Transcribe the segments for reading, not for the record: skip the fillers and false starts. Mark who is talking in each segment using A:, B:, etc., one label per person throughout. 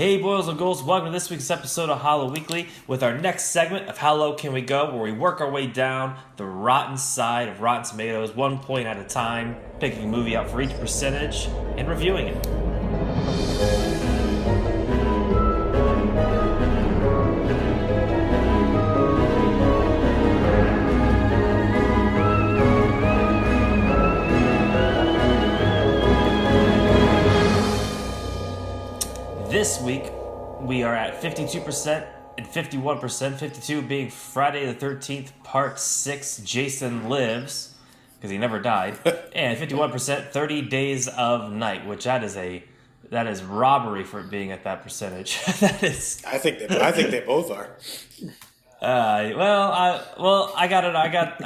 A: Hey boys and girls, welcome to this week's episode of Halloweekly with our next segment of How Low Can We Go, where we work our way down the rotten side of Rotten Tomatoes, 1 point at a time, picking a movie out for each percentage and reviewing it. This week, we are at 52% and 51%, 52 being Friday the 13th, Part 6, Jason Lives, because he never died, and 51%, 30 Days of Night, which that is robbery for it being at that percentage. That is.
B: I think they both are.
A: I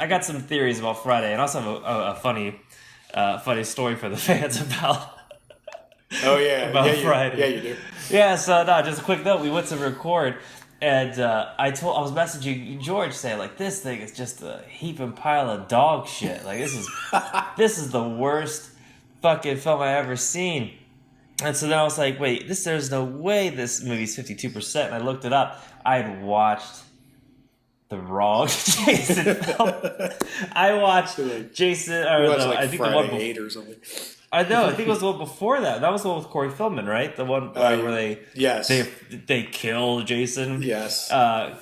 A: got some theories about Friday, and also have a funny story for the fans about.
B: Oh yeah,
A: about Friday.
B: Yeah, you do.
A: Yeah, so no, just a quick note. We went to record, and I was messaging George saying like, this thing is just a heaping pile of dog shit. Like this is the worst fucking film I ever seen. And so then I was like, wait, there's no way this movie's 52%. And I looked it up. I had watched the wrong Jason film. I watched Jason. I think
B: Friday
A: the one
B: 8 or something.
A: I know. I think it was the one before that. That was the one with Corey Feldman, right? The one where they kill Jason.
B: Yes,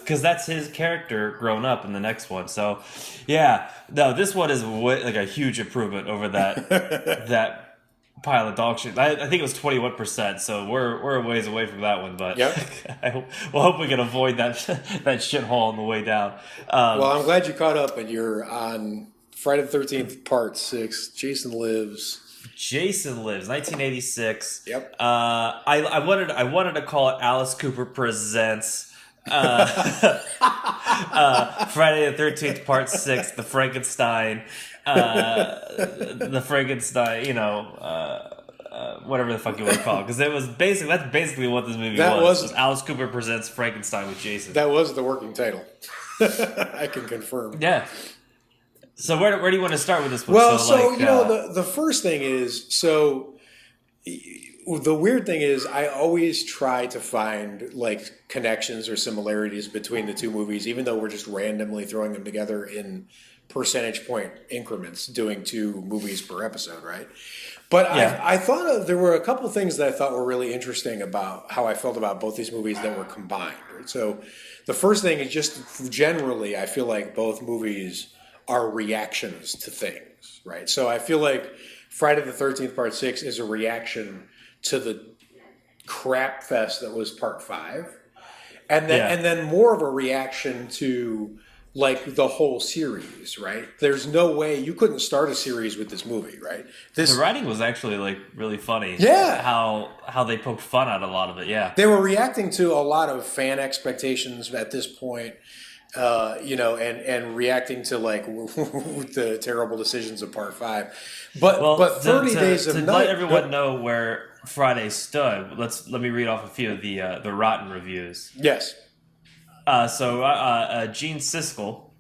A: because that's his character grown up in the next one. So, yeah, no, this one is like a huge improvement over that that pile of dog shit. I think it was 21%. So we're a ways away from that one, but
B: yep.
A: we'll hope we can avoid that shithole on the way down.
B: Well, I'm glad you caught up, and you're on Friday the 13th, Part 6. Jason Lives.
A: Jason Lives, 1986.
B: Yep.
A: I wanted to call it Alice Cooper Presents Friday the 13th Part 6, the Frankenstein, whatever the fuck you want to call it, because that's basically what this movie was Alice Cooper Presents Frankenstein with Jason.
B: That was the working title. I can confirm.
A: Yeah. So where do you want to start with this one?
B: Well, the first thing is, the weird thing is I always try to find like connections or similarities between the two movies, even though we're just randomly throwing them together in percentage point increments, doing 2 movies per episode, right? But yeah. I thought there were a couple of things that I thought were really interesting about how I felt about both these movies that were combined. Right? So the first thing is just generally, I feel like both movies are reactions to things, right? So I feel like Friday the 13th Part 6 is a reaction to the crap fest that was Part 5. And then more of a reaction to like the whole series, right? There's no way you couldn't start a series with this movie, right?
A: The writing was actually like really funny.
B: Yeah.
A: How they poked fun at a lot of it, yeah.
B: They were reacting to a lot of fan expectations at this point. And reacting to like the terrible decisions of Part 5, but 30 Days of Night. To
A: let everyone know where Friday stood, let me read off a few of the Rotten reviews.
B: Yes.
A: Gene Siskel,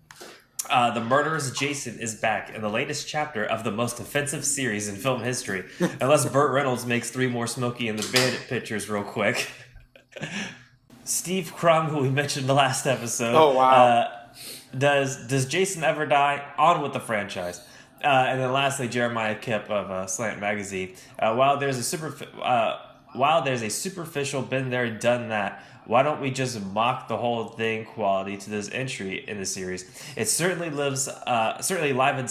A: the murderous Jason is back in the latest chapter of the most offensive series in film history, unless Burt Reynolds makes 3 more Smokey and the Bandit pictures real quick. Steve Crumb, who we mentioned in the last episode.
B: Oh, wow.
A: Does Jason ever die? On with the franchise. And then lastly, Jeremiah Kipp of Slant Magazine. While there's a superficial been there, done that, why don't we just mock the whole thing quality to this entry in the series? It certainly livens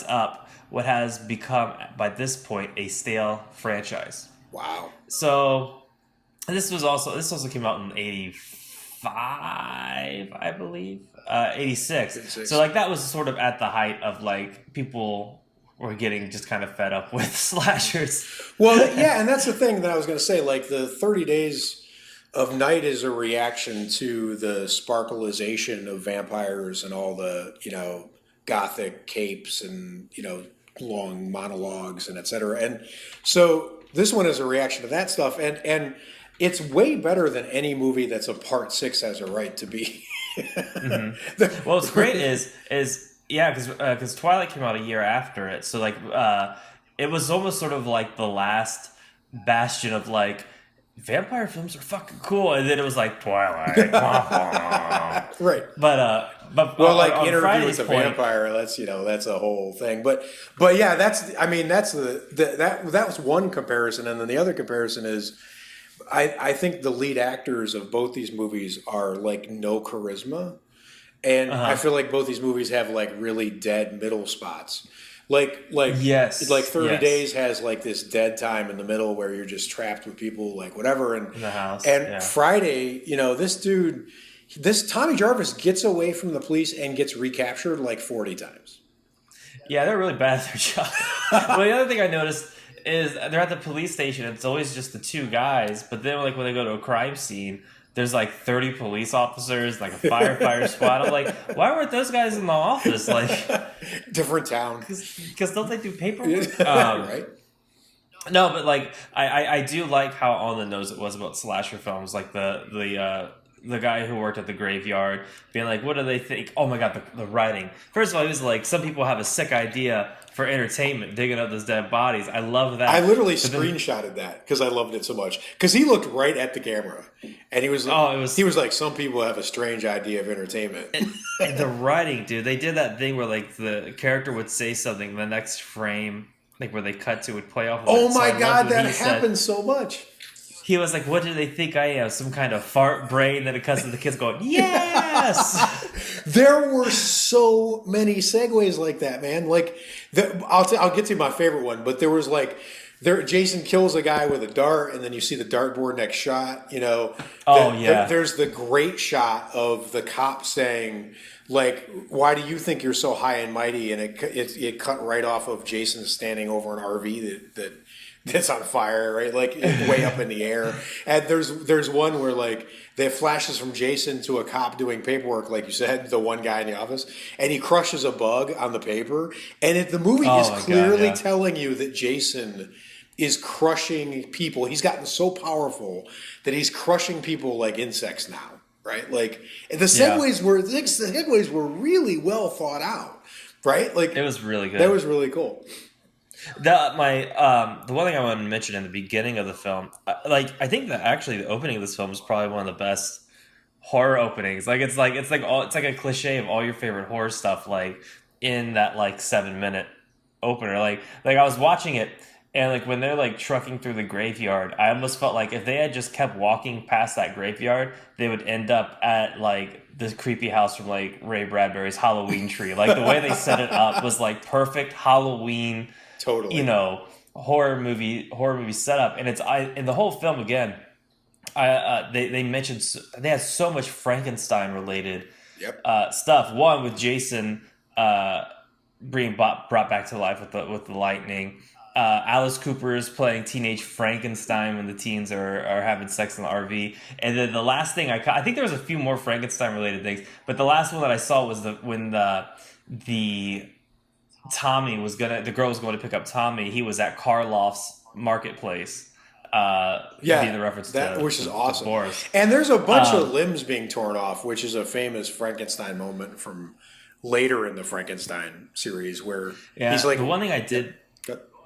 A: up what has become, by this point, a stale franchise.
B: Wow.
A: So this also came out in 85, I believe, 86. So like that was sort of at the height of like people were getting just kind of fed up with slashers.
B: Well, yeah, and that's the thing that I was going to say. Like the 30 Days of Night is a reaction to the sparkleization of vampires and all the gothic capes and long monologues and etc. And so this one is a reaction to that stuff, and it's way better than any movie that's a Part 6 has a right to be.
A: Mm-hmm. Well, what's great is because Twilight came out a year after it, so like it was almost sort of like the last bastion of like vampire films are fucking cool, and then it was like Twilight.
B: Right.
A: But
B: Well, like
A: on
B: Interview with
A: Friday's
B: the
A: point,
B: Vampire, that's a whole thing. But yeah, that's that was one comparison, and then the other comparison is I think the lead actors of both these movies are like no charisma, and I feel like both these movies have like really dead middle spots. Like 30
A: yes,
B: Days has like this dead time in the middle where you're just trapped with people like whatever,
A: in the house,
B: and
A: yeah.
B: Friday, this Tommy Jarvis gets away from the police and gets recaptured like 40 times.
A: Yeah, they're really bad at their job. Well, the other thing I noticed is they're at the police station. It's always just the two guys, but then like when they go to a crime scene, there's like 30 police officers, like a firefighter squad. I'm like, why weren't those guys in the office? Like,
B: Different town.
A: Because don't they do paperwork?
B: Right?
A: No, but like I do like how on the nose it was about slasher films, like the guy who worked at the graveyard being like, what do they think? Oh my god, the writing. First of all, he was like, some people have a sick idea for entertainment, digging up those dead bodies. I love that.
B: I literally screenshotted that because I loved it so much. Because he looked right at the camera, and he was like, some people have a strange idea of entertainment.
A: And the writing, dude, they did that thing where like the character would say something, the next frame, like where they cut to, would play off of it.
B: Oh
A: So
B: my
A: I loved
B: god,
A: what
B: that
A: he said.
B: happens so much.
A: He was like, what do they think I am? Some kind of fart brain? Then it cuts to the kids going, yes!
B: There were so many segues like that, man. Like, I'll get to my favorite one, but there was like, Jason kills a guy with a dart, and then you see the dartboard next shot. There's the great shot of the cop saying, like, why do you think you're so high and mighty? And it cut right off of Jason standing over an RV that's on fire, right? Like way up in the air. And there's one where like they flashes from Jason to a cop doing paperwork, like you said, the one guy in the office, and he crushes a bug on the paper. And the movie is clearly telling you that Jason is crushing people. He's gotten so powerful that he's crushing people like insects now, right? Like the segues were really well thought out, right? Like
A: it was really good.
B: That was really cool.
A: The one thing I wanted to mention in the beginning of the film, I think that actually the opening of this film is probably one of the best horror openings. It's like a cliche of all your favorite horror stuff, like in that like 7-minute opener. Like I was watching it, and like when they're like trucking through the graveyard, I almost felt like if they had just kept walking past that graveyard, they would end up at like this creepy house from like Ray Bradbury's Halloween Tree. Like the way they set it up was like perfect Halloween.
B: Totally.
A: Horror movie setup, and in the whole film again. They mentioned they had so much Frankenstein related stuff. One with Jason being brought back to life with the lightning. Alice Cooper is playing teenage Frankenstein when the teens are having sex in the RV. And then the last thing I think there was a few more Frankenstein related things, but the last one that I saw was when the Tommy the girl was going to pick up Tommy. He was at Karloff's marketplace. Being the reference
B: which is awesome.
A: Boris.
B: And there's a bunch of limbs being torn off, which is a famous Frankenstein moment from later in the Frankenstein series, where he's like,
A: the one thing I did.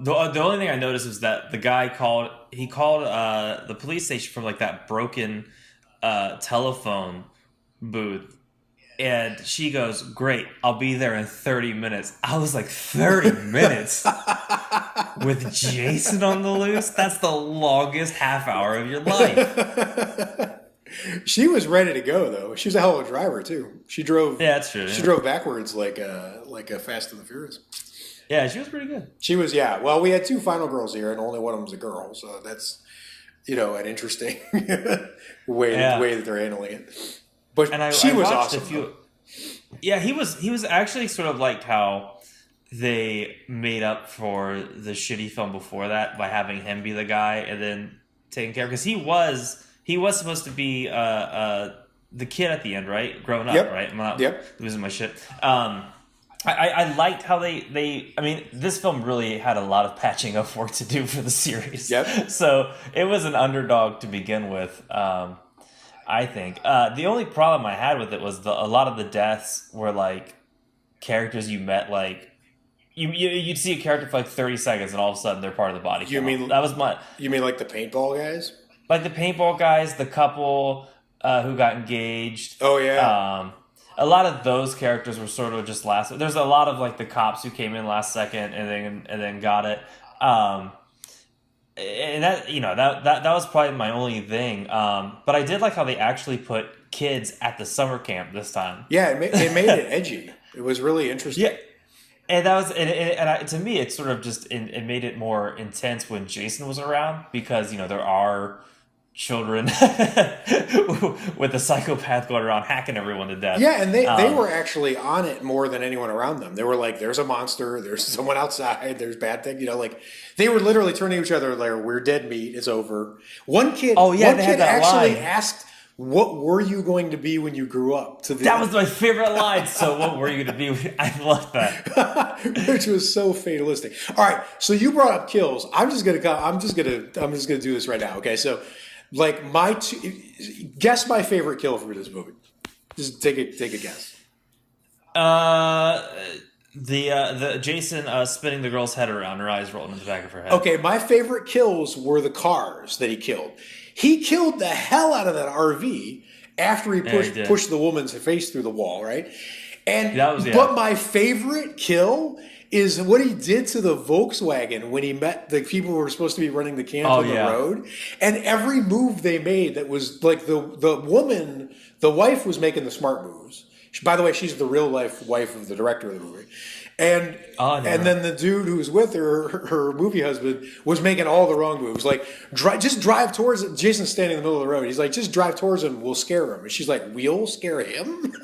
A: The only thing I noticed was that the guy called the police station from like that broken telephone booth. And she goes, great, I'll be there in 30 minutes. I was like, 30 minutes? With Jason on the loose? That's the longest half hour of your life.
B: She was ready to go, though. She was a hell of a driver, too. She drove.
A: Yeah, that's true.
B: She drove backwards like a Fast and the Furious.
A: Yeah, she was pretty good.
B: She was, yeah. Well, we had two final girls here, and only one of them's a girl. So that's, an interesting way that they're handling it. But she was awesome.
A: He was actually sort of like how they made up for the shitty film before that by having him be the guy and then taking care, because he was supposed to be the kid at the end, right? Growing up, right? I'm not losing my shit. I liked how they I mean, this film really had a lot of patching up work to do for the series.
B: Yep.
A: So it was an underdog to begin with. I think the only problem I had with it was a lot of the deaths were like characters you met. Like you'd see a character for like 30 seconds, and all of a sudden they're part of the body.
B: You mean
A: that was my?
B: You mean like the paintball guys?
A: like the paintball guys, the couple who got engaged.
B: Oh yeah.
A: A lot of those characters were sort of just last. There's a lot of like the cops who came in last second and then got it. Um, and that that was probably my only thing. But I did like how they actually put kids at the summer camp this time.
B: Yeah, it made it edgy. It was really interesting.
A: Yeah, and that was to me it sort of just it made it more intense when Jason was around because there are children with a psychopath going around hacking everyone to death.
B: Yeah, and they were actually on it more than anyone around them. They were like, "There's a monster. There's someone outside. There's bad thing." Like they were literally turning to each other like, "We're dead meat. It's over." One kid, actually asked, "What were you going to be when you grew up?"
A: That was my favorite line. So, what were you going to be? I love that,
B: which was so fatalistic. All right, so you brought up kills. I'm just gonna do this right now. Okay, so. Like guess my favorite kill for this movie. Just take a guess.
A: The Jason spinning the girl's head around, her eyes rolling in the back of her head.
B: Okay, my favorite kills were the cars that he killed. He killed the hell out of that RV after he pushed the woman's face through the wall, right? But my favorite kill is what he did to the Volkswagen when he met the people who were supposed to be running the camp on the road. And every move they made that was like the woman, the wife was making the smart moves. By the way, she's the real life wife of the director of the movie. And then the dude who was with her movie husband, was making all the wrong moves. Like, just drive towards it. Jason's standing in the middle of the road. He's like, just drive towards him. We'll scare him. And she's like, we'll scare him?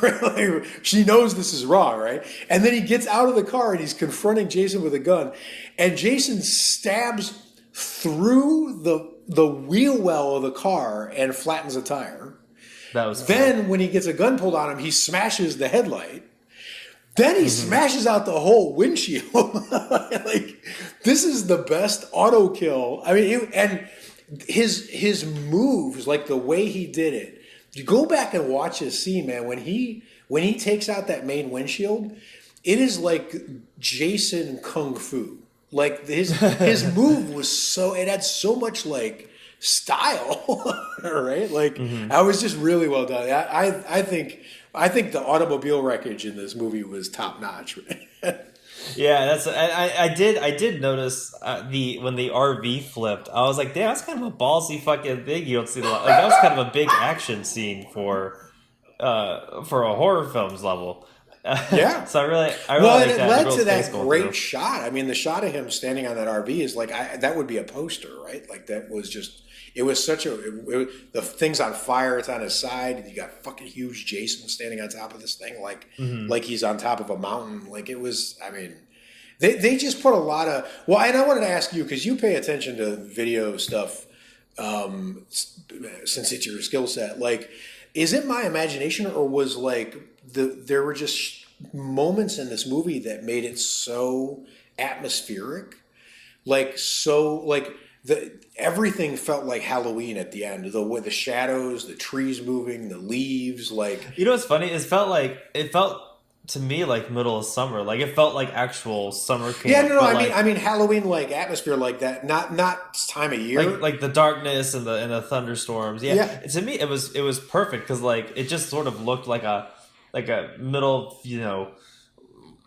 B: Really? She knows this is wrong, right? And then he gets out of the car and he's confronting Jason with a gun. And Jason stabs through the wheel well of the car and flattens a tire.
A: That was
B: Then when he gets a gun pulled on him, he smashes the headlight. Then he smashes out the whole windshield. Like, this is the best auto kill. I mean, and his moves, like the way he did it. You go back and watch his scene, man. When he takes out that main windshield, it is like Jason Kung Fu. Like his move was it had so much like style, right? Like I was just really well done. I think the automobile wreckage in this movie was top notch.
A: Yeah, I did notice when the RV flipped. I was like, damn, that's kind of a ballsy fucking thing. You don't see a lot. Like that was kind of a big action scene for a horror film's level.
B: Yeah.
A: So I really
B: well, and
A: like
B: it led to that great
A: through.
B: shot. I mean, the shot of him standing on that RV is like that would be a poster, right? Like that was just. It was the thing's on fire. It's on his side, and you got fucking huge Jason standing on top of this thing, like he's on top of a mountain. Like it was. I mean, they just put a lot of. Well, and I wanted to ask you because you pay attention to video stuff, since it's your skill set. Like, is it my imagination, or was like there were just moments in this movie that made it so atmospheric, everything felt like Halloween at the end. The shadows, the trees moving, the leaves, like.
A: You know what's funny? It felt to me like middle of summer. Like it felt like actual summer camp.
B: Yeah, no. I mean Halloween like atmosphere like that. Not time of year.
A: Like the darkness and the thunderstorms. Yeah. To me it was perfect because like it just sort of looked like a middle,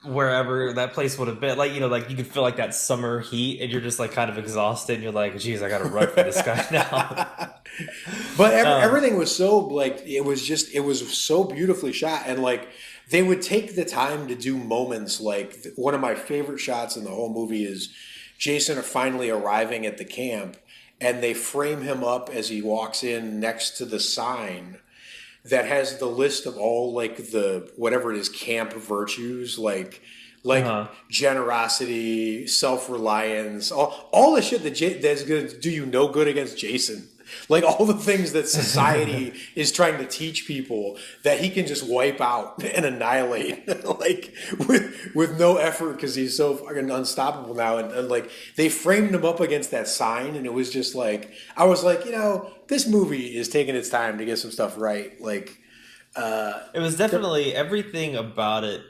A: wherever that place would have been, like you could feel like that summer heat, and you're just like kind of exhausted, and you're like, "Geez, I got to run for this guy now."
B: But everything was so like it was so beautifully shot, and like they would take the time to do moments like one of my favorite shots in the whole movie is Jason finally arriving at the camp, and they frame him up as he walks in next to the sign that has the list of all like the whatever it is camp virtues like generosity, self-reliance, all the shit that's going to do you no good against Jason. Like all the things that society is trying to teach people that he can just wipe out and annihilate, like with no effort because he's so fucking unstoppable now. And like they framed him up against that sign, and it was just like I was like, this movie is taking its time to get some stuff right. Like
A: it was definitely everything about it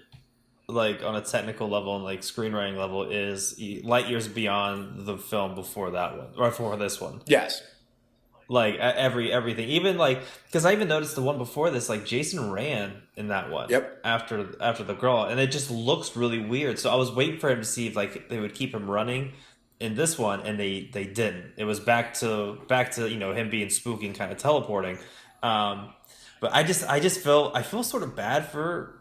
A: like on a technical level and like screenwriting level is light years beyond the film before that one or before this one.
B: Yes.
A: Like everything, even like because I even noticed the one before this, like Jason ran in that one
B: Yep.
A: after the girl, and it just looks really weird. So I was waiting for him to see if like they would keep him running in this one, and they didn't. It was back to him being spooky and kind of teleporting. But I feel sort of bad for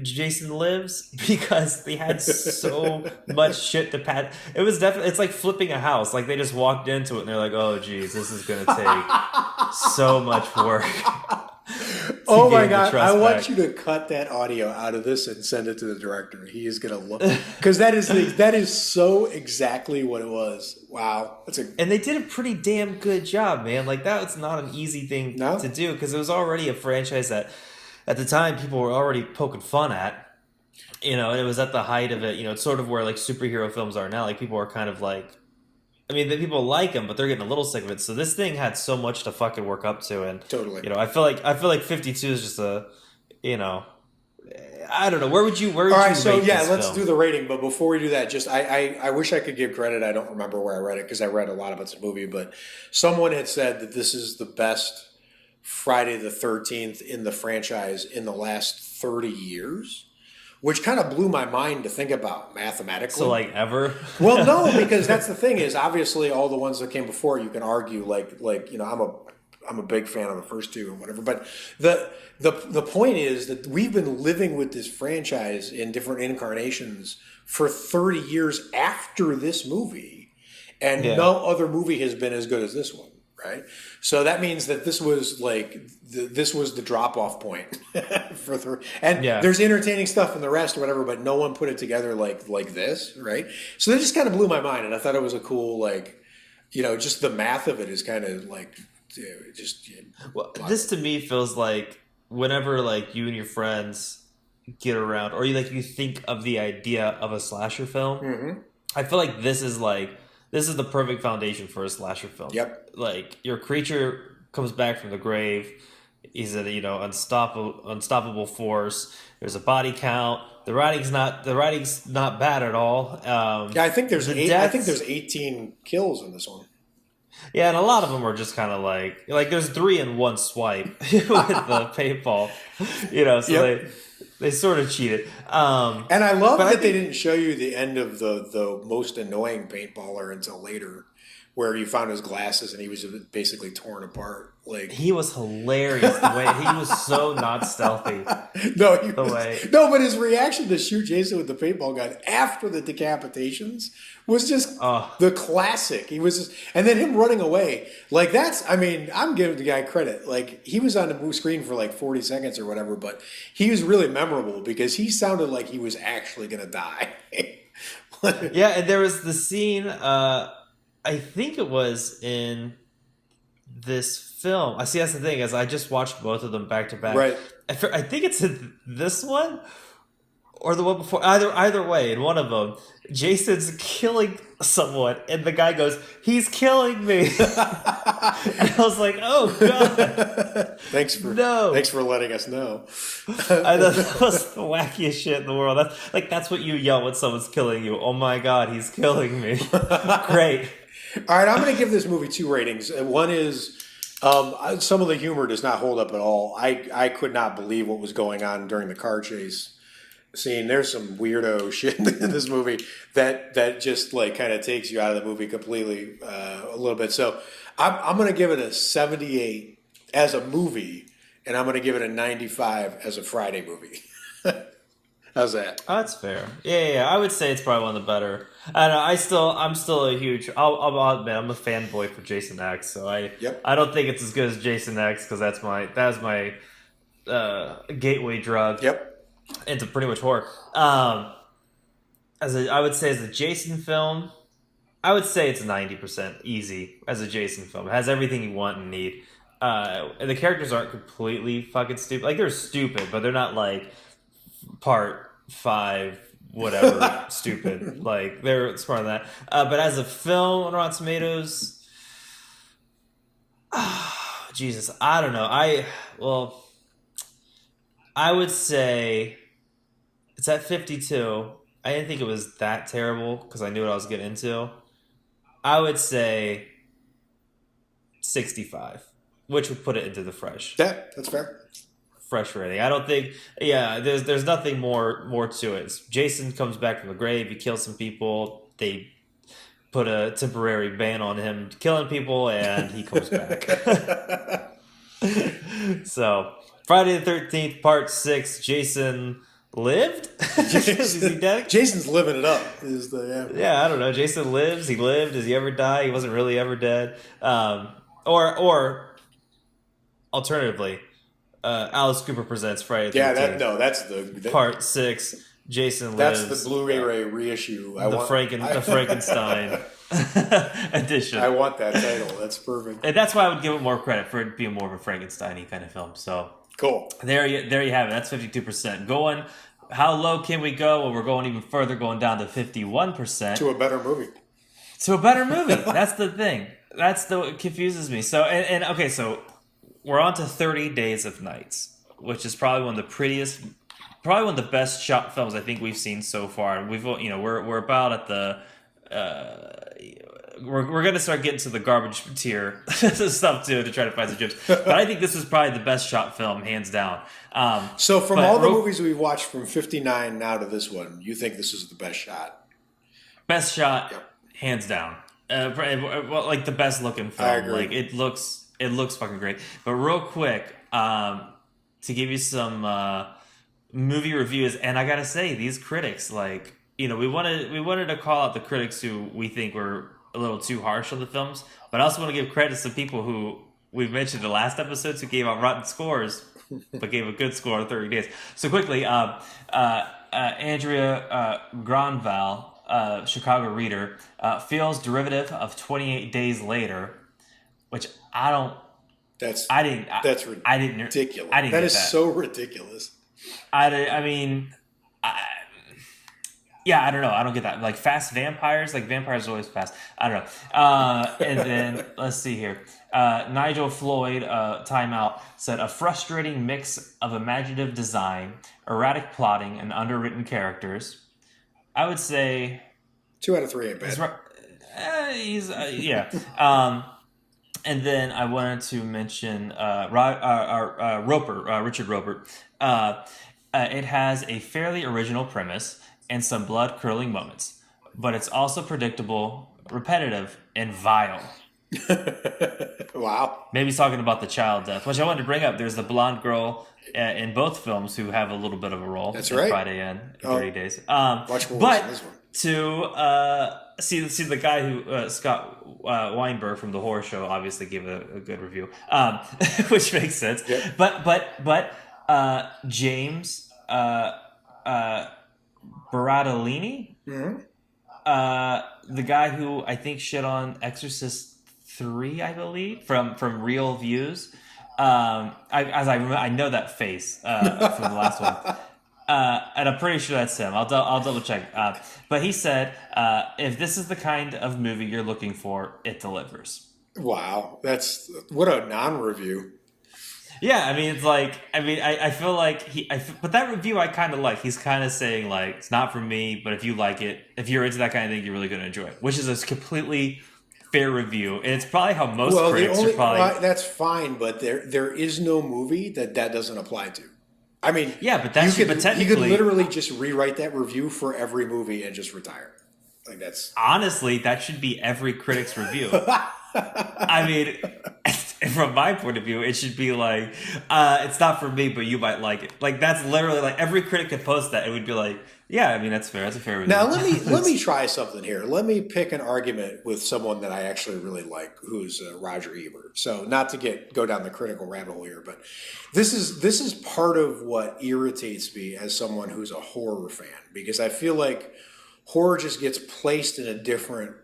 A: Jason Lives because they had so much shit to pat. It was definitely, it's like flipping a house. Like they just walked into it and they're like, oh geez, this is gonna take so much work.
B: Oh my God, I want you to cut that audio out of this and send it to the director. He is gonna look, because that is so exactly what it was. Wow,
A: and they did a pretty damn good job, man. Like that was not an easy thing to do because it was already a franchise that at the time people were already poking fun at, and it was at the height of it. It's sort of where like superhero films are now. Like people are kind of like, I mean, the people like them, but they're getting a little sick of it. So this thing had so much to fucking work up to, and
B: totally.
A: I feel like 52 is just a, I don't know. Where would you? All
B: right, so yeah, let's
A: film?
B: do the rating. But before we do that, just I wish I could give credit. I don't remember where I read it because I read a lot about this movie, but someone had said that this is the best Friday the 13th in the franchise in the last 30 years, which kind of blew my mind to think about mathematically.
A: So like ever?
B: Well, no, because that's the thing is obviously all the ones that came before you can argue like I'm a big fan of the first two and whatever, but the point is that we've been living with this franchise in different incarnations for 30 years after this movie, and no other movie has been as good as this one. Right, so that means that this was like this was the drop off point there's entertaining stuff in the rest or whatever, but no one put it together like this, right? So that just kind of blew my mind, and I thought it was a cool just the math of it is kind of like
A: this to me feels like whenever like you and your friends get around or you think of the idea of a slasher film,
B: mm-hmm.
A: I feel like this is the perfect foundation for a slasher film.
B: Yep.
A: Like your creature comes back from the grave. He's an unstoppable force. There's a body count. The writing's not bad at all.
B: I think there's 18 kills in this one.
A: Yeah, and a lot of them are just kind of like there's 3 in one swipe with the paintball. So they sort of cheated.
B: And I love that they didn't show you the end of the most annoying paintballer until later, where you found his glasses and he was basically torn apart. Like
A: he was hilarious the way he was so not stealthy.
B: But his reaction to shoot Jason with the paintball gun after the decapitations was just the classic. He was and then him running away. Like I'm giving the guy credit. Like he was on the screen for like 40 seconds or whatever, but he was really memorable because he sounded like he was actually going to die.
A: Yeah, and there was the scene, I think it was in this film. I see. That's the thing is, I just watched both of them back to back.
B: Right.
A: I think it's in this one or the one before. Either way, in one of them, Jason's killing someone, and the guy goes, "He's killing me," and I was like, "Oh God!"
B: Thanks for letting us know.
A: I thought that was the wackiest shit in the world. That's what you yell when someone's killing you. Oh my God, he's killing me! Great.
B: All right, I'm going to give this movie 2 ratings. One is some of the humor does not hold up at all. I could not believe what was going on during the car chase scene. There's some weirdo shit in this movie that just like kind of takes you out of the movie completely a little bit. So I'm going to give it a 78 as a movie, and I'm going to give it a 95 as a Friday movie. How's that?
A: Oh, that's fair. Yeah. I would say it's probably one of the better. I don't know. I'm still a huge. I'll admit I'm a fanboy for Jason X. So I don't think it's as good as Jason X because that's my gateway drug.
B: Yep.
A: Into pretty much horror. I would say as a Jason film, I would say it's 90% easy as a Jason film. It has everything you want and need. And the characters aren't completely fucking stupid. Like they're stupid, but they're not like part 5 whatever stupid. Like they're smart than that. But as a film on Rotten Tomatoes, Jesus, I don't know. I would say It's at 52. I didn't think it was that terrible because I knew what I was getting into. I would say 65, which would put it into the
B: Yeah, that's fair.
A: fresh rating. I don't think, yeah, there's nothing more to it. Jason comes back from the grave, he kills some people, they put a temporary ban on him killing people, and he comes back. So, Friday the 13th, part 6, Jason lived? Is he dead?
B: Jason's living it up. Is the yeah.
A: Yeah, I don't know. Jason lives. He lived. Does he ever die? He wasn't really ever dead. Or alternatively, Alice Cooper presents Friday the
B: Yeah,
A: 13th,
B: that's
A: part 6. Jason
B: that's
A: lives.
B: the Blu-ray reissue.
A: The Frankenstein edition.
B: I want that title. That's perfect.
A: And that's why I would give it more credit for it being more of a Frankenstein-y kind of film. So
B: Cool.
A: there you have it. That's 52%. Going, how low can we go? Well, we're going even further, going down to 51%.
B: To a better movie.
A: To a better movie. That's the thing. That's what confuses me. So and okay, so we're on to 30 Days of Nights, which is probably one of the prettiest, probably one of the best shot films I think we've seen so far. And we're about at the we're gonna start getting to the garbage tier stuff too to try to find some gems. But I think this is probably the best shot film, hands down.
B: So from all the movies we've watched from 59 now to this one, you think this is the best shot?
A: Best shot,
B: Yep.
A: hands down. Like the best looking film.
B: I agree.
A: Like it looks fucking great. But real quick, to give you some movie reviews, and I gotta say, these critics, like, we wanted to call out the critics who we think were a little too harsh on the films, but I also want to give credit to people who we've mentioned in the last episodes who gave out rotten scores, but gave a good score on 30 Days. So quickly, Andrea Granval, Chicago Reader, feels derivative of 28 Days Later, which
B: That's
A: I didn't
B: ridiculous.
A: I didn't
B: That
A: get
B: is
A: that.
B: so ridiculous.
A: I mean, yeah, I don't know. I don't get that. Like fast vampires, like vampires are always fast. I don't know. And then let's see here. Nigel Floyd, Time Out, said a frustrating mix of imaginative design, erratic plotting, and underwritten characters. I would say
B: 2 out of 3 ain't bad.
A: he's yeah. And then I wanted to mention Richard Roper. It has a fairly original premise and some blood-curdling moments, but it's also predictable, repetitive, and vile.
B: Wow.
A: Maybe he's talking about the child death, which I wanted to bring up. There's the blonde girl in both films who have a little bit of a role.
B: That's
A: in
B: right.
A: Friday and 30 Days.
B: Much more
A: but
B: than this one.
A: to see the guy who Scott Weinberg from the horror show obviously gave a good review, which makes sense.
B: Yep.
A: But James Baratolini, the guy who I think shit on Exorcist 3, I believe, from Real Views. I know that face from the last one. And I'm pretty sure that's him. I'll double check. But he said, if this is the kind of movie you're looking for, it delivers.
B: Wow. That's what a non-review.
A: Yeah, I mean, it's like, I feel like but that review I kind of like. He's kind of saying, like, it's not for me, but if you like it, if you're into that kind of thing, you're really going to enjoy it, which is a completely fair review. And it's probably how most critics are probably.
B: That's fine, but there is no movie that doesn't apply to. I mean,
A: yeah, but that's
B: you
A: technically
B: could literally just rewrite that review for every movie and just retire. Like that's
A: honestly, that should be every critic's review. I mean, from my point of view, it should be like, it's not for me, but you might like it. Like that's literally like every critic could post that. It would be like, yeah, I mean that's fair. That's a fair review.
B: Now let me try something here. Let me pick an argument with someone that I actually really like, who's Roger Ebert. So not to go down the critical rabbit hole here, but this is part of what irritates me as someone who's a horror fan, because I feel like horror just gets placed in a different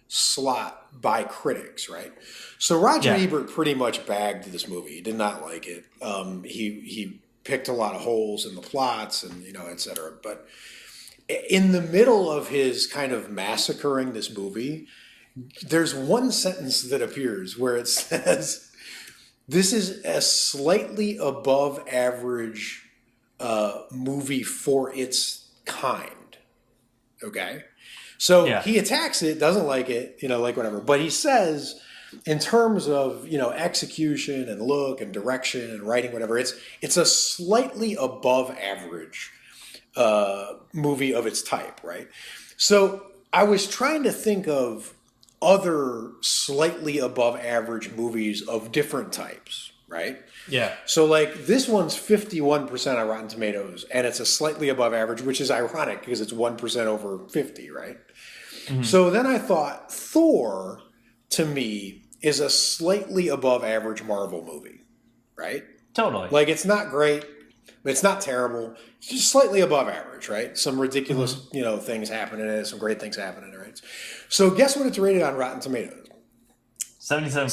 B: slot by critics, right? So Roger Ebert pretty much bagged this movie. He did not like it. He picked a lot of holes in the plots and et cetera. But in the middle of his kind of massacring this movie, there's one sentence that appears where it says, "This is a slightly above average movie for its kind. Okay? So
A: Yeah.
B: he attacks it, doesn't like it, like whatever. But he says, in terms of, execution and look and direction and writing, whatever, it's a slightly above average movie of its type, right? So I was trying to think of other slightly above average movies of different types, right?
A: Yeah.
B: So like this one's 51% on Rotten Tomatoes, and it's a slightly above average, which is ironic because it's 1% over 50, right? Mm-hmm. So then I thought Thor, to me, is a slightly above average Marvel movie, right?
A: Totally.
B: Like it's not great, but it's not terrible. It's just slightly above average, right? Some ridiculous, things happen in it, some great things happen in it, right? So guess what it's rated on Rotten Tomatoes?
A: 77%.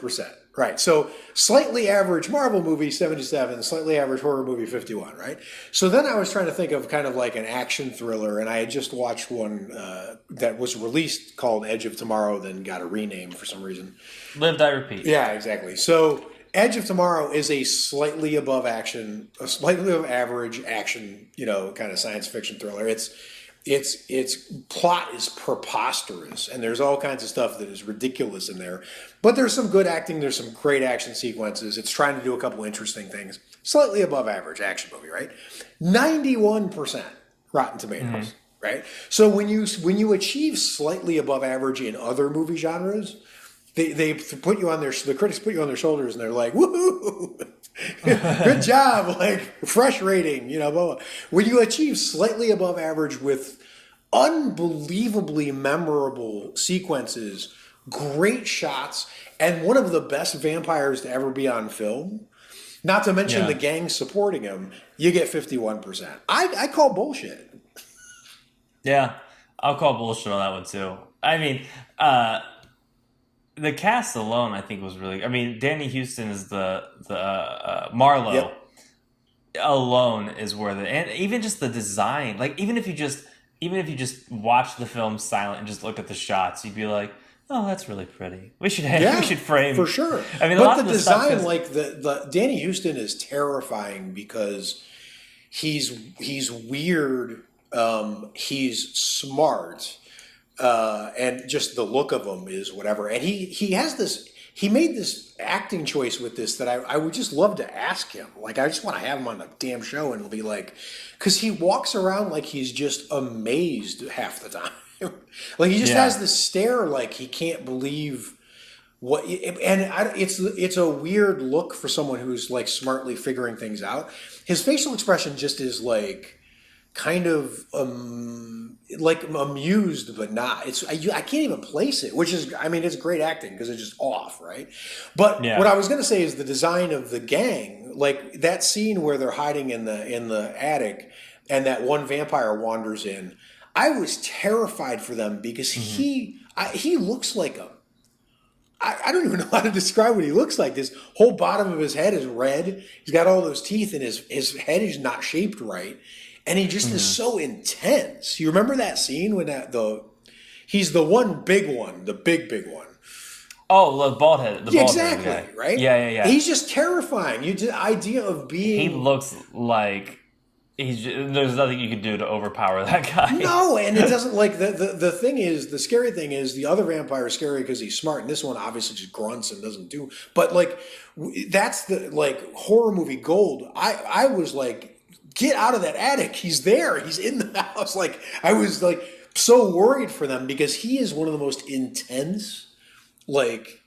B: 77%. Right. So slightly average Marvel movie, 77, slightly average horror movie, 51, right? So then I was trying to think of kind of like an action thriller, and I had just watched one that was released called Edge of Tomorrow, then got a rename for some reason.
A: Live, Die, Repeat.
B: Yeah, exactly. So Edge of Tomorrow is a slightly above average action, kind of science fiction thriller. Its plot is preposterous, and there's all kinds of stuff that is ridiculous in there. But there's some good acting. There's some great action sequences. It's trying to do a couple interesting things. Slightly above average action movie, right? 91% Rotten Tomatoes, right? So when you achieve slightly above average in other movie genres, they put you on the critics put you on their shoulders, and they're like, woohoo! Good job, like fresh rating, blah, blah. When you achieve slightly above average with unbelievably memorable sequences, great shots, and one of the best vampires to ever be on film, not to mention the gang supporting him, you get 51%. I call bullshit.
A: Yeah, I'll call bullshit on that one too. I mean, the cast alone, I think, was really. I mean, Danny Houston is the Marlowe.
B: Yep.
A: Alone is worth it, and even just the design. Like even if you just watch the film silent and just look at the shots, you'd be like, "Oh, that's really pretty. We should frame
B: for sure."
A: I mean,
B: but the design, like the Danny Houston is terrifying because he's weird. He's smart. And just the look of him is whatever. And he made this acting choice with this that I would just love to ask him. Like, I just want to have him on the damn show and be like, because he walks around like he's just amazed half the time. Like, he just has this stare like he can't believe what, it's a weird look for someone who's like smartly figuring things out. His facial expression just is like, kind of like amused, but not. I can't even place it, which is, I mean, it's great acting because it's just off, right? But what I was going to say is the design of the gang, like that scene where they're hiding in the attic, and that one vampire wanders in. I was terrified for them because he looks like I don't even know how to describe what he looks like. This whole bottom of his head is red. He's got all those teeth, and his head is not shaped right. And he just is so intense. You remember that scene when he's the one big one, the big one.
A: Oh, the bald head.
B: Exactly,
A: guy.
B: Right?
A: Yeah.
B: He's just terrifying. The idea of being...
A: He looks like... there's nothing you can do to overpower that guy.
B: No, and it doesn't, like, the thing is, the scary thing is, the other vampire is scary because he's smart, and this one obviously just grunts and doesn't do... But, like, that's the, like, horror movie gold. I was like... Get out of that attic. He's there. He's in the house. Like, I was like so worried for them because he is one of the most intense like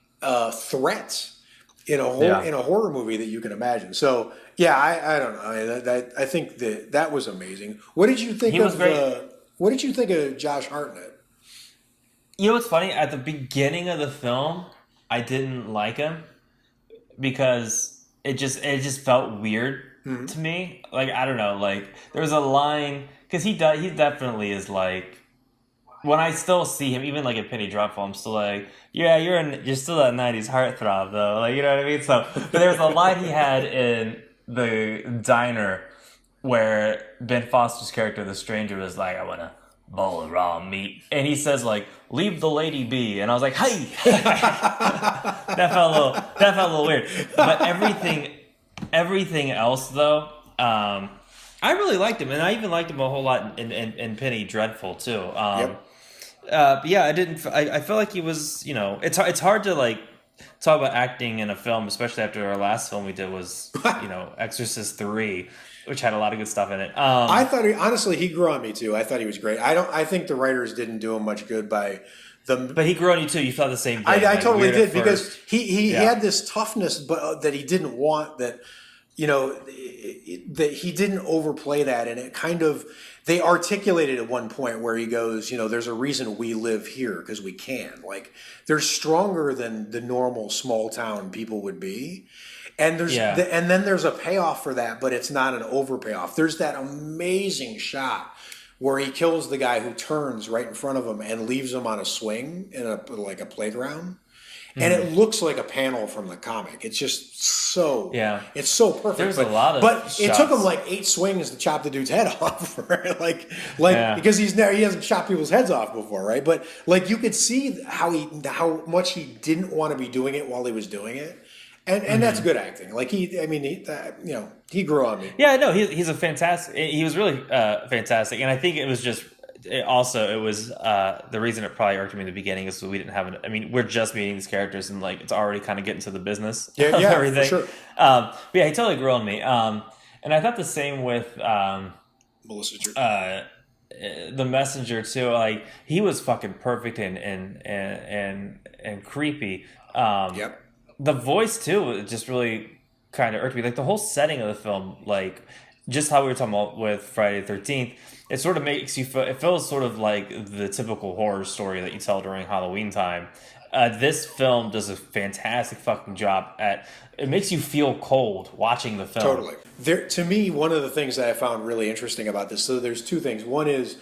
B: threats in a horror movie that you can imagine. So yeah, I don't know. I think that was amazing. What did you think what did you think of Josh Hartnett?
A: You know what's funny? At the beginning of the film, I didn't like him because it just felt weird. To me, like, I don't know, like, there was a line, because he definitely is, like, when I still see him, even, like, at Penny Dreadful, I'm still like, yeah, you're still that 90s heartthrob, though, like, you know what I mean? So, but there was a line he had in the diner where Ben Foster's character, the stranger, was like, I want a bowl of raw meat, and he says, like, leave the lady be, and I was like, hey! That felt a little weird, but everything else, though, I really liked him, and I even liked him a whole lot in Penny Dreadful too.
B: Yep.
A: But yeah, I didn't. I felt like he was. It's hard to like talk about acting in a film, especially after our last film we did was Exorcist 3, which had a lot of good stuff in it.
B: I thought honestly he grew on me too. I thought he was great. I think the writers didn't do him much good by the.
A: But he grew on you too. You felt the same thing.
B: I
A: like,
B: totally
A: weird at
B: did because
A: first.
B: he
A: Yeah.
B: had this toughness, but that he didn't want that. That he didn't overplay that, and it kind of they articulated at one point where he goes, there's a reason we live here because we can. Like they're stronger than the normal small town people would be. And and then there's a payoff for that, but it's not an over payoff. There's that amazing shot where he kills the guy who turns right in front of him and leaves him on a swing in a playground. And it looks like a panel from the comic. It's just it's so perfect.
A: There's a lot of
B: but it took
A: shots.
B: him like 8 swings to chop the dude's head off, right? Because he hasn't chopped people's heads off before, right? But like you could see how much he didn't want to be doing it while he was doing it. And that's good acting. Like he grew on me.
A: Yeah, no, he's a fantastic. He was really fantastic, and I think it was just. It was the reason it probably irked me in the beginning is we didn't have. We're just meeting these characters, and like it's already kind of getting to the business of everything.
B: For sure.
A: But yeah, he totally grew on me. And I thought the same with
B: Melissa George.
A: the Messenger too. Like he was fucking perfect and creepy.
B: Yep.
A: The voice too, it just really kind of irked me. Like the whole setting of the film, like just how we were talking about with Friday the 13th, it sort of makes you feel, it feels sort of like the typical horror story that you tell during Halloween time. This film does a fantastic fucking job at, it makes you feel cold watching the film.
B: Totally. To me, one of the things that I found really interesting about this, so there's 2 things. One is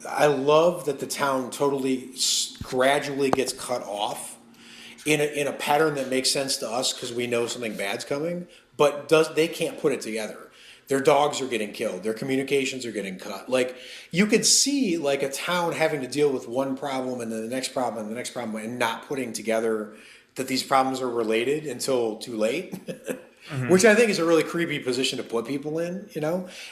B: I love that the town totally gradually gets cut off in a pattern that makes sense to us because we know something bad's coming, but they can't put it together. Their dogs are getting killed. Their communications are getting cut. Like you could see like a town having to deal with one problem and then the next problem and the next problem and not putting together that these problems are related until too late, which I think is a really creepy position to put people in,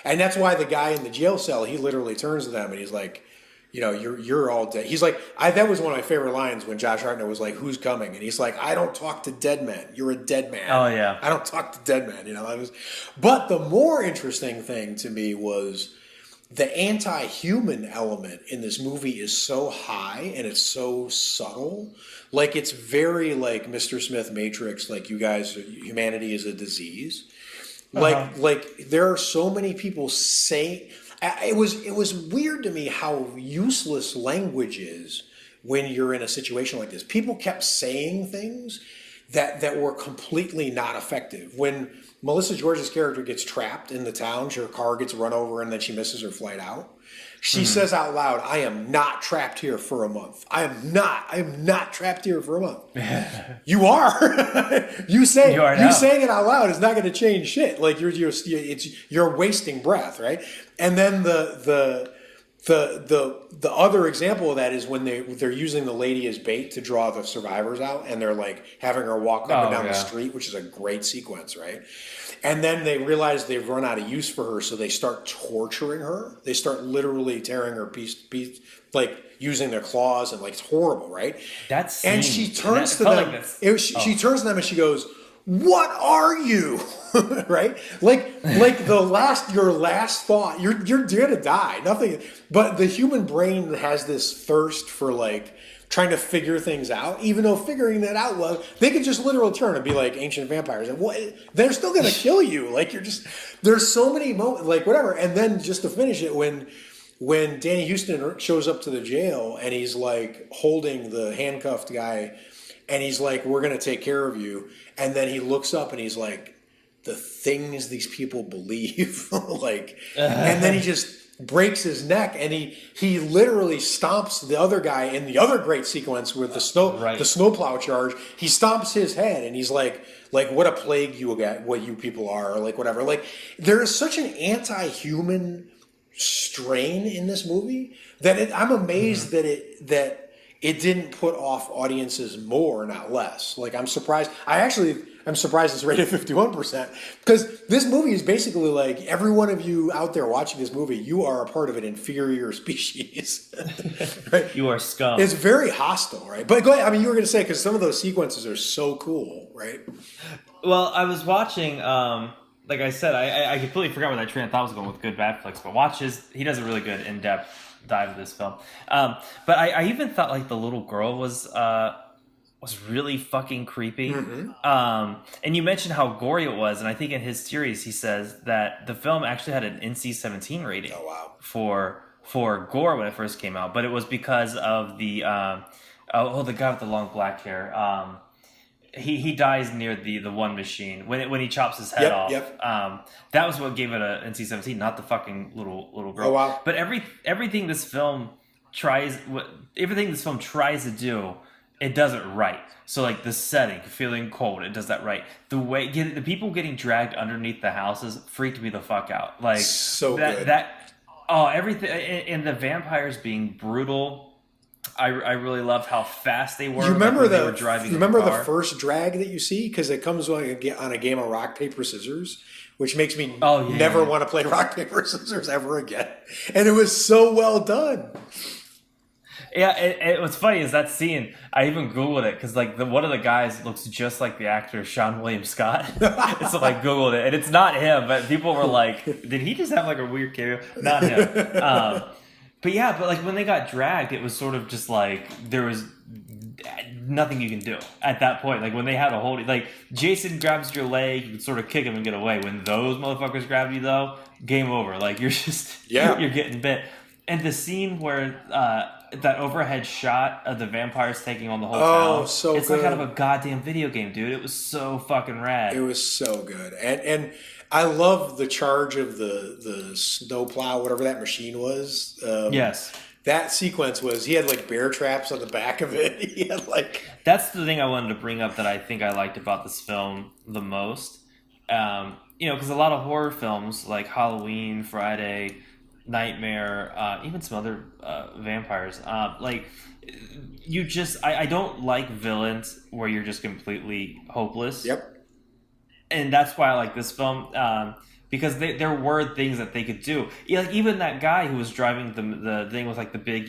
B: And that's why the guy in the jail cell, he literally turns to them and he's like, you're all dead. He's like, that was one of my favorite lines when Josh Hartnett was like, who's coming? And he's like, I don't talk to dead men. You're a dead man.
A: Oh, yeah.
B: I don't talk to dead men. But the more interesting thing to me was the anti-human element in this movie is so high and it's so subtle. Like it's very like Mr. Smith Matrix, like you guys, humanity is a disease. Like there are so many people say... It was weird to me how useless language is when you're in a situation like this. People kept saying things that were completely not effective. When Melissa George's character gets trapped in the town, her car gets run over and then she misses her flight out. She says out loud, I am not trapped here for a month. I am not trapped here for a month. You are. You saying it out loud is not going to change shit. Like you're wasting breath, right? And then the other example of that is when they're using the lady as bait to draw the survivors out, and they're like having her walk up and down the street, which is a great sequence, right? And then they realize they've run out of use for her, so they start torturing her. They start literally tearing her piece, like using their claws, and like it's horrible, right? And she turns to them. She turns to them and she goes, "What are you?" Right? Like your last thought. You're gonna die. Nothing. But the human brain has this thirst for like trying to figure things out, even though figuring that out, well, they could just literally turn and be like ancient vampires, and they're still gonna kill you. Like there's so many moments, like whatever. And then just to finish it, when Danny Houston shows up to the jail and he's like holding the handcuffed guy, and he's like, "We're gonna take care of you," and then he looks up and he's like, "The things these people believe," and then he just breaks his neck, and he literally stomps the other guy in the other great sequence with the snowplow charge. He stomps his head, and he's like what a plague you got, what you people are, or like whatever. Like there is such an anti-human strain in this movie that I'm amazed that it didn't put off audiences more, not less. Like I'm surprised. I I'm surprised it's rated 51%. Because this movie is basically like, every one of you out there watching this movie, you are a part of an inferior species. Right?
A: You are scum.
B: It's very hostile, right? But go ahead. I mean, you were going to say, because some of those sequences are so cool, right?
A: Well, I was watching, like I said, I completely forgot where that train of thought was going with Good Bad Flicks, but he does a really good in-depth dive of this film. But I even thought like the little girl was really fucking creepy. And you mentioned how gory it was, and I think in his series he says that the film actually had an NC-17 rating.
B: Oh, wow.
A: For gore when it first came out, but it was because of the the guy with the long black hair. He dies near the one machine when he chops his head off. That was what gave it a NC-17, not the fucking little girl.
B: Oh, wow.
A: But everything this film tries to do, it does it right. So like the setting, feeling cold, it does that right. The way the people getting dragged underneath the houses freaked me the fuck out. Like
B: good.
A: Everything, and the vampires being brutal. I really loved how fast they were.
B: You remember
A: they were driving.
B: Remember the first drag that you see, because it comes on a game of rock paper scissors, which makes me never want to play rock paper scissors ever again. And it was so well done.
A: Yeah, what's funny is that scene. I even googled it because like one of the guys looks just like the actor Sean William Scott. So I googled it, and it's not him. But people were like, "Did he just have like a weird cameo?" Not him. But like when they got dragged, it was sort of just like there was nothing you can do at that point. Like when they had a hold, like Jason grabs your leg, you can sort of kick him and get away. When those motherfuckers grab you, though, game over. Like you're just you're getting bit. And the scene where that overhead shot of the vampires taking on the whole town, it's good. Like out of a goddamn video game, dude. It was so fucking rad.
B: It was so good, and I love the charge of the snowplow, whatever that machine was.
A: Yes.
B: That sequence he had like bear traps on the back of it. He had like...
A: That's the thing I wanted to bring up that I think I liked about this film the most. Because a lot of horror films like Halloween, Friday, Nightmare, even some other vampires, I don't like villains where you're just completely hopeless.
B: Yep.
A: And that's why I like this film, because there were things that they could do. Like even that guy who was driving the thing with like the big,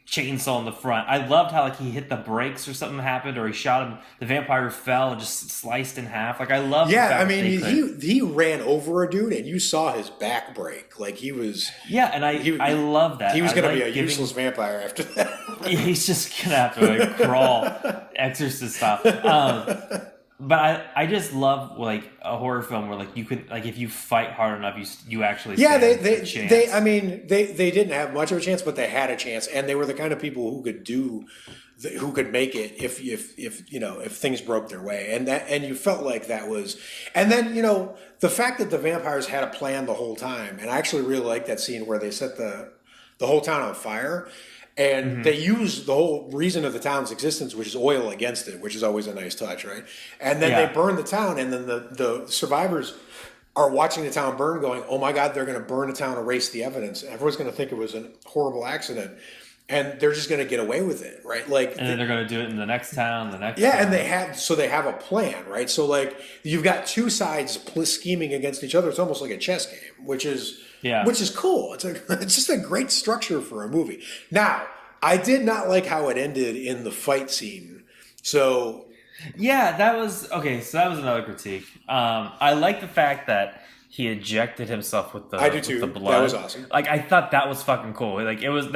A: chainsaw in the front. I loved how like he hit the brakes or something happened, or he shot him. The vampire fell and just sliced in half. Like I love.
B: Yeah, I mean he ran over a dude and you saw his back break. Like he was.
A: Yeah, and I love that.
B: He was going to be a useless vampire after that.
A: He's just gonna have to like crawl, Exorcist style. But I just love like a horror film where like you could like if you fight hard enough you actually stand a chance.
B: They didn't have much of a chance, but they had a chance, and they were the kind of people who could make it if things broke their way, and you felt like that was, and then the fact that the vampires had a plan the whole time, and I actually really like that scene where they set the whole town on fire. And they use the whole reason of the town's existence, which is oil, against it, which is always a nice touch, right? And then they burn the town, and then the survivors are watching the town burn going, oh my God, they're going to burn the town, erase the evidence. Everyone's going to think it was a horrible accident. And they're just going to get away with it, right? Like,
A: and then they're going to do it in the next town, town.
B: And they have a plan, right? So like you've got two sides scheming against each other. It's almost like a chess game, which is cool. It's just a great structure for a movie. Now, I did not like how it ended in the fight scene. So
A: yeah, that was okay. So that was another critique. I like the fact that he ejected himself with the blood.
B: That was awesome.
A: Like I thought that was fucking cool. Like there was a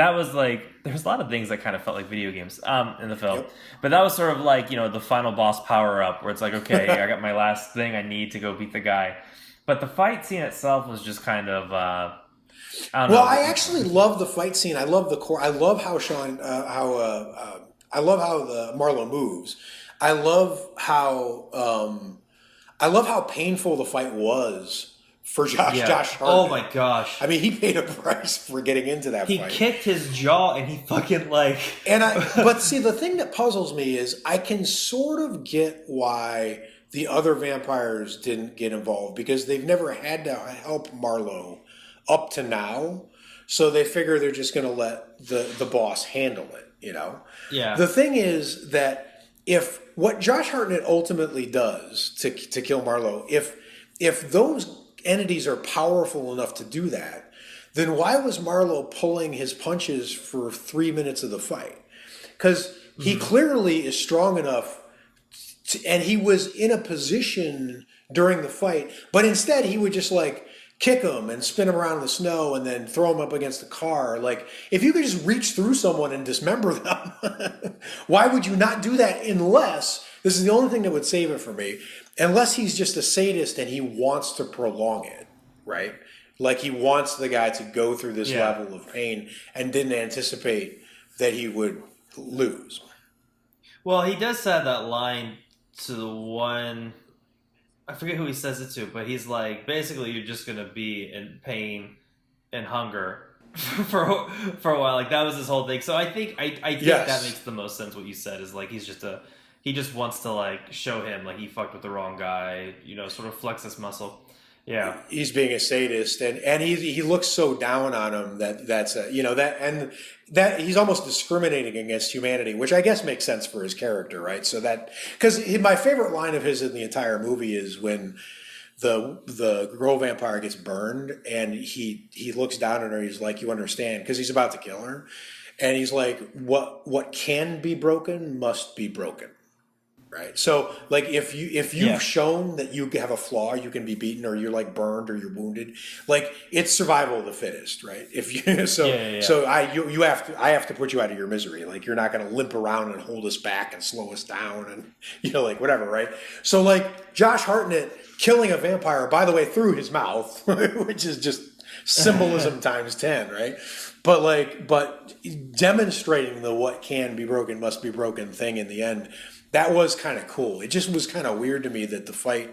A: lot of things that kind of felt like video games in the film. Yep. But that was sort of like, the final boss power up where it's like, okay, I got my last thing I need to go beat the guy. But the fight scene itself was just kind of I don't know.
B: I actually love the fight scene. I love the core. I love how I love how the Marlowe moves. I love how painful the fight was for Josh Hartnett.
A: Oh my gosh.
B: I mean, he paid a price for getting into that fight.
A: He kicked his jaw and he fucking
B: but see, the thing that puzzles me is I can sort of get why the other vampires didn't get involved, because they've never had to help Marlowe up to now. So they figure they're just going to let the boss handle it,
A: Yeah.
B: The thing is that if what Josh Hartnett ultimately does to kill Marlowe, if those entities are powerful enough to do that, then why was Marlowe pulling his punches for 3 minutes of the fight? Because he clearly is strong enough, and he was in a position during the fight, but instead he would just like kick him and spin him around in the snow and then throw him up against the car. Like, if you could just reach through someone and dismember them, why would you not do that unless, this is the only thing that would save it for me, unless he's just a sadist and he wants to prolong it, right? Like, he wants the guy to go through this level of pain and didn't anticipate that he would lose.
A: Well, he does have that line to the one, I forget who he says it to, but he's like, basically, you're just gonna be in pain and hunger for a while. Like, that was his whole thing. So I think that makes the most sense. What you said is like, he just wants to like show him like he fucked with the wrong guy. You know, sort of flex his muscle. Yeah,
B: he's being a sadist, and he looks so down on him that's that he's almost discriminating against humanity, which I guess makes sense for his character, right? So that, because my favorite line of his in the entire movie is when the girl vampire gets burned, and he looks down at her. He's like, "You understand?" Because he's about to kill her, and he's like, "What can be broken must be broken." Right. So, like, if you've shown that you have a flaw, you can be beaten, or you're like burned, or you're wounded. Like, it's survival of the fittest, right? If you so I have to put you out of your misery. Like, you're not going to limp around and hold us back and slow us down, and like whatever, right? So, like, Josh Hartnett killing a vampire, by the way, through his mouth, which is just symbolism times 10, right? But demonstrating the what can be broken must be broken thing in the end. That was kind of cool. It just was kind of weird to me that the fight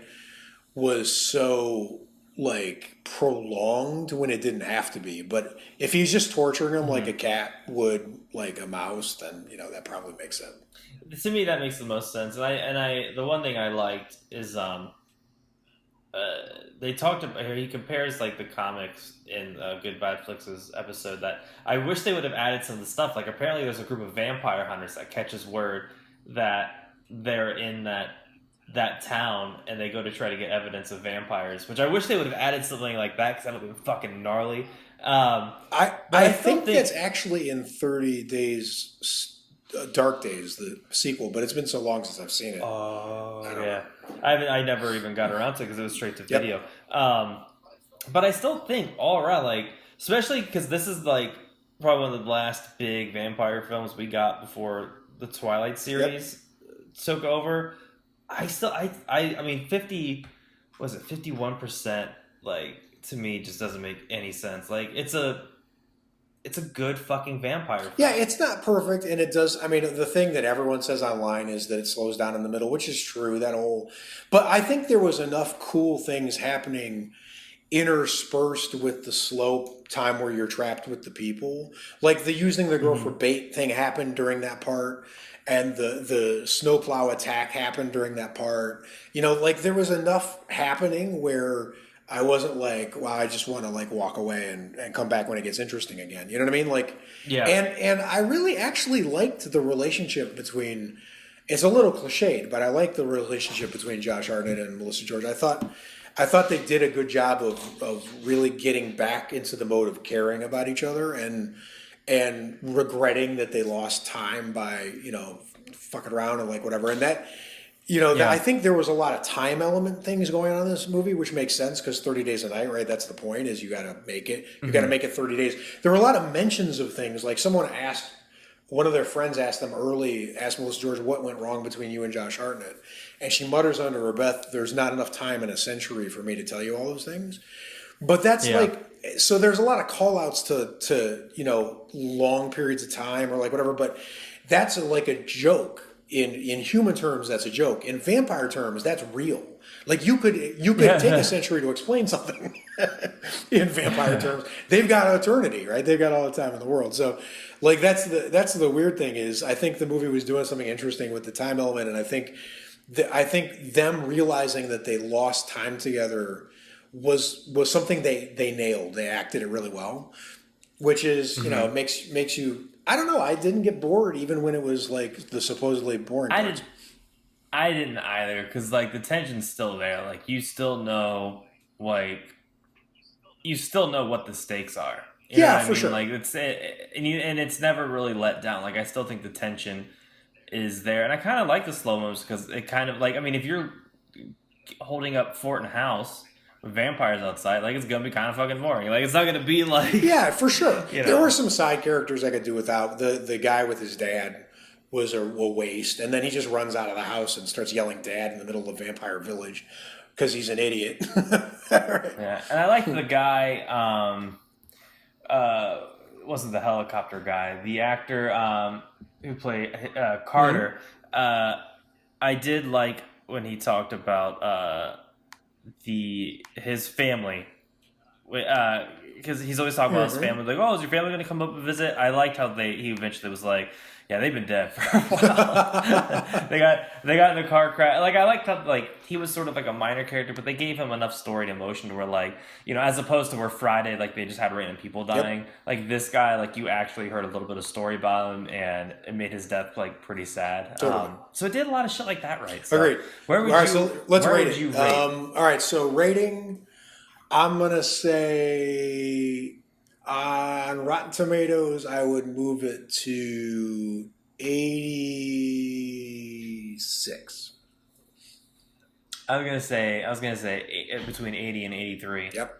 B: was so, like, prolonged when it didn't have to be. But if he's just torturing him like a cat would like a mouse, then, that probably makes sense.
A: To me, that makes the most sense. And I the one thing I liked is they talked about, he compares like the comics in Good Bad Flicks' episode, that I wish they would have added some of the stuff. Like, apparently there's a group of vampire hunters that catches word that they're in that town, and they go to try to get evidence of vampires, which I wish they would have added something like that, because that would have been fucking gnarly.
B: I think that's actually in 30 Days, Dark Days, the sequel, but it's been so long since I've seen it.
A: Oh, yeah. I never even got around to it because it was straight to video. But I still think all around, like, especially because this is like probably one of the last big vampire films we got before the Twilight series took over. I mean, 51%, like, to me just doesn't make any sense. Like, it's a good fucking vampire film.
B: Yeah, it's not perfect, and it does. I mean, the thing that everyone says online is that it slows down in the middle, which is true. But I think there was enough cool things happening interspersed with the slow time where you're trapped with the people. Like, the using the girl for bait thing happened during that part, and the snowplow attack happened during that part. Like, there was enough happening where I wasn't like, well, I just want to like walk away and come back when it gets interesting again. You know what I mean? Like,
A: yeah.
B: And I really actually liked the relationship between, it's a little cliched, but I like the relationship between Josh Hartnett and Melissa George. I thought they did a good job of really getting back into the mode of caring about each other and regretting that they lost time by, fucking around and like whatever. And that, I think there was a lot of time element things going on in this movie, which makes sense because 30 Days a Night, right? That's the point, is you got to make it. You got to make it 30 days. There were a lot of mentions of things. Like, one of their friends asked Melissa George, what went wrong between you and Josh Hartnett? And she mutters under her breath, there's not enough time in a century for me to tell you all those things. But that's so there's a lot of call outs to long periods of time or like whatever, but that's like a joke. In human terms, that's a joke. In vampire terms, that's real. Like, you could take a century to explain something. In vampire terms, they've got eternity, right? They've got all the time in the world. So, like, that's the weird thing is, I think the movie was doing something interesting with the time element, and I think them realizing that they lost time together was something they nailed. They acted it really well, which is makes you. I don't know. I didn't get bored even when it was like the supposedly boring parts.
A: I didn't either, because like the tension's still there. Like like you still know what the stakes are. You know what
B: Yeah,
A: I
B: for
A: mean?
B: sure.
A: Like and it's never really let down. Like I still think the tension is there, and I kind of like the slow mos because it kind of like, I mean, if you're holding up fort and house with vampires outside, like it's gonna be kind of fucking boring. Like it's not gonna be like,
B: Yeah, for sure.
A: you
B: There were
A: know.
B: some side characters I could do without. The guy with his dad was a waste, and then he just runs out of the house and starts yelling "dad" in the middle of the vampire village because he's an idiot.
A: Yeah, and I like the guy. Uh, wasn't the helicopter guy? The actor who played Carter. I did like when he talked about the his family, because he's always talking about his family. Like, oh, is your family going to come up and visit? I liked how he eventually was like, yeah, they've been dead for a while. they got in a car crash. Like, I liked how like he was sort of like a minor character, but they gave him enough story and emotion to where like, you know, as opposed to where Friday, like they just had random people dying.
B: Yep.
A: Like this guy, like you actually heard a little bit of story about him, and it made his death like pretty sad.
B: Totally.
A: So it did a lot of shit like that, right? So
B: Agreed.
A: Where would
B: All right,
A: you?
B: so let's
A: where
B: rate
A: would
B: it.
A: you rate?
B: All right, so rating. I'm gonna say on Rotten Tomatoes, I would move it to 86.
A: I was gonna say between 80 and 83.
B: Yep.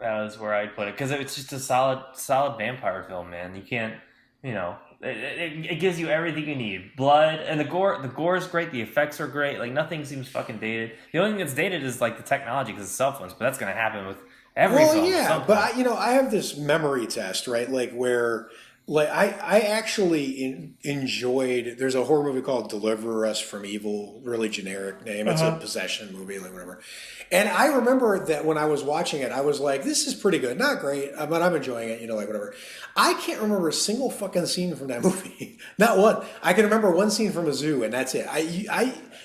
A: That was where I'd put it because it's just a solid vampire film, man. You can't, you know, it gives you everything you need. Blood and the gore is great. The effects are great. Like nothing seems fucking dated. The only thing that's dated is like the technology because it's cell phones. But that's gonna happen with every
B: Well,
A: film.
B: yeah,
A: At
B: but
A: some point.
B: I have this memory test, right? Like where, like I actually enjoyed. There's a horror movie called "Deliver Us from Evil," really generic name. It's a possession movie, like whatever. And I remember that when I was watching it, I was like, "This is pretty good, not great, but I'm enjoying it." You know, like whatever. I can't remember a single fucking scene from that movie, not one. I can remember one scene from a zoo, and that's it.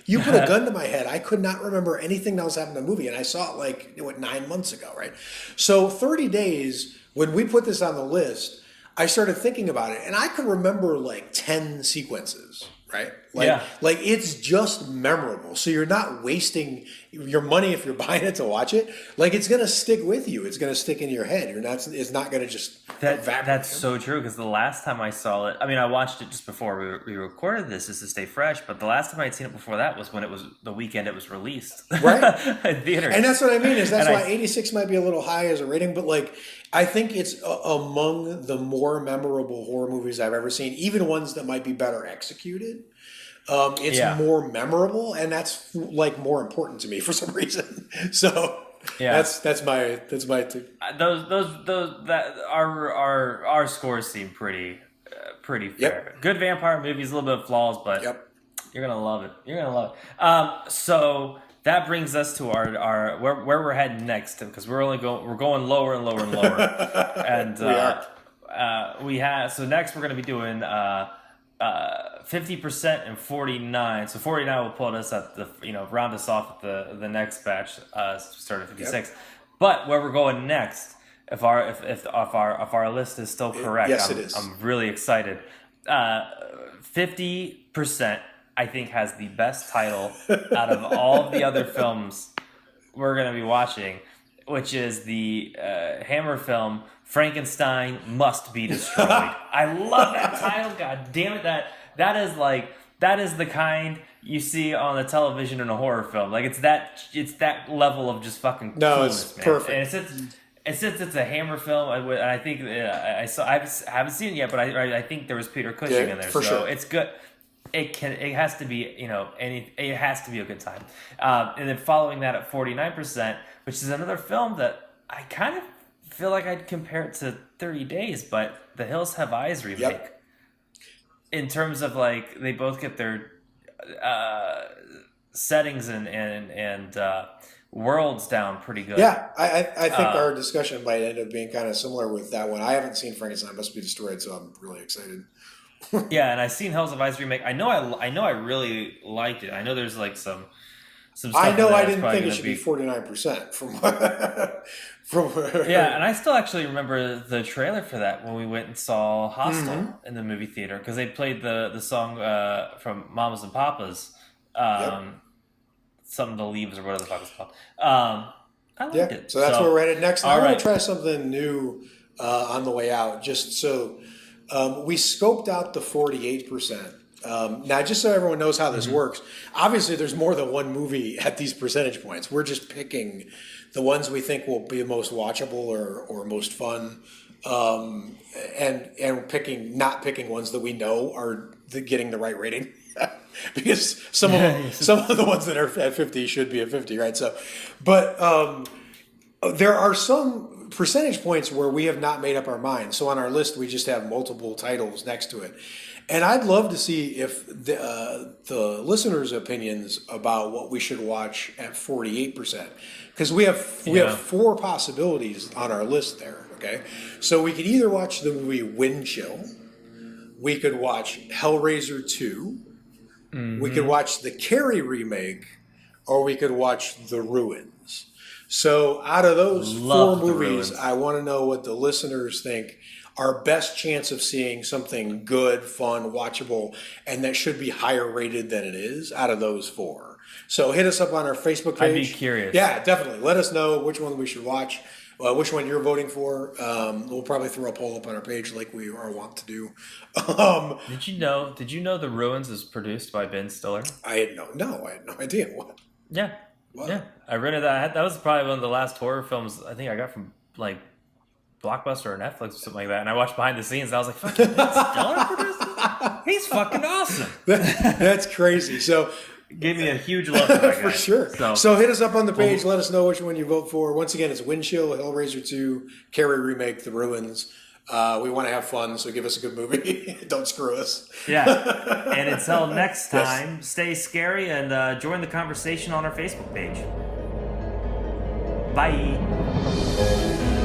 B: You put a gun to my head. I could not remember anything that was happening in the movie, and I saw it like 9 months ago, right? So 30 days when we put this on the list, I started thinking about it, and I could remember like 10 sequences, right?
A: Yeah.
B: Like it's just memorable. So you're not wasting your money if you're buying it to watch it. Like it's gonna stick with you. It's gonna stick in your head. You're not. It's not gonna just evaporate.
A: That's so true because the last time I saw it, I mean, I watched it just before we recorded this just to stay fresh. But the last time I'd seen it before that was when it was the weekend it was released,
B: Right.
A: in theaters.
B: And that's what I mean is that's
A: And
B: why 86 might be a little high as a rating, but like I think it's among the more memorable horror movies I've ever seen, even ones that might be better executed. It's
A: Yeah.
B: more memorable, and that's like more important to me for some reason. So
A: Yeah.
B: that's my
A: Those that our scores seem pretty fair.
B: Yep.
A: Good vampire movies, a little bit of flaws, but
B: Yep.
A: you're gonna love it. You're gonna love it. So that brings us to our where we're heading next because we're going lower and lower and lower, and we have so next we're gonna be doing 50% and 49. So 49 will put us at the round us off at the next batch. Start at 56.
B: Yep.
A: But where we're going next, if our list is still correct,
B: Yes, it is.
A: I'm really excited. 50% I think has the best title out of all of the other films we're going to be watching, which is the Hammer film Frankenstein Must Be Destroyed. I love that title. God damn it, that is the kind you see on the television in a horror film. Like it's that level of just fucking coolness,
B: it's
A: man.
B: perfect.
A: And since it's a Hammer film, I think I haven't seen it yet, but I think there was Peter Cushing in there,
B: for
A: so
B: sure.
A: it's good. It has to be it has to be a good time. And then following that at 49%, which is another film that I kind of feel like I'd compare it to 30 Days, but The Hills Have Eyes remake.
B: Yep.
A: In terms of like they both get their settings and worlds down pretty good.
B: Yeah, I think our discussion might end up being kind of similar with that one. I haven't seen Frankenstein Must Be Destroyed, so I'm really excited.
A: Yeah, and I've seen Hills of Eyes remake. I know I really liked it. I know there's like some stuff.
B: I know
A: in there
B: I
A: that's
B: didn't
A: probably
B: think it
A: gonna
B: should be 49% from
A: Yeah, and I still actually remember the trailer for that when we went and saw Hostel in the movie theater because they played the song from Mamas and Papas Some of the leaves or whatever the fuck it's called. I liked
B: Yeah,
A: it.
B: so that's where we're headed next. I
A: all
B: want
A: right.
B: to try something new on the way out, just so we scoped out the 48%. Now, just so everyone knows how this works, obviously there's more than one movie at these percentage points. We're just picking the ones we think will be most watchable or most fun, and not picking ones that we know are getting the right rating. Because some of the ones that are at 50 should be at 50, right? So, but there are some percentage points where we have not made up our mind. So on our list, we just have multiple titles next to it. And I'd love to see if the listeners' opinions about what we should watch at 48%, because we have 4 possibilities on our list there. Okay, so we could either watch the movie Wind Chill, we could watch Hellraiser 2, we could watch the Carrie remake, or we could watch The Ruins. So out of those
A: Love
B: 4
A: The
B: movies,
A: Ruins.
B: I want to know what the listeners think our best chance of seeing something good, fun, watchable, and that should be higher rated than it is out of those 4. So hit us up on our Facebook page.
A: I'd be curious.
B: Yeah, definitely. Let us know which one we should watch, which one you're voting for. We'll probably throw a poll up on our page like we are wont to do.
A: Did you know The Ruins is produced by Ben Stiller?
B: I had no idea. What?
A: Yeah.
B: What?
A: Yeah. I rented that. That was probably one of the last horror films I think I got from like Blockbuster or Netflix or something like that. And I watched behind the scenes and I was like, fucking Ben Stiller produced it? He's fucking awesome.
B: That's crazy. So
A: Gave me a huge love for that guy.
B: for sure. So hit us up on the page. Let us know which one you vote for. Once again, it's Wind Chill, Hellraiser 2, Carrie remake, The Ruins. We want to have fun, so give us a good movie. Don't screw us.
A: Yeah. And until next time, stay scary and join the conversation on our Facebook page. Bye.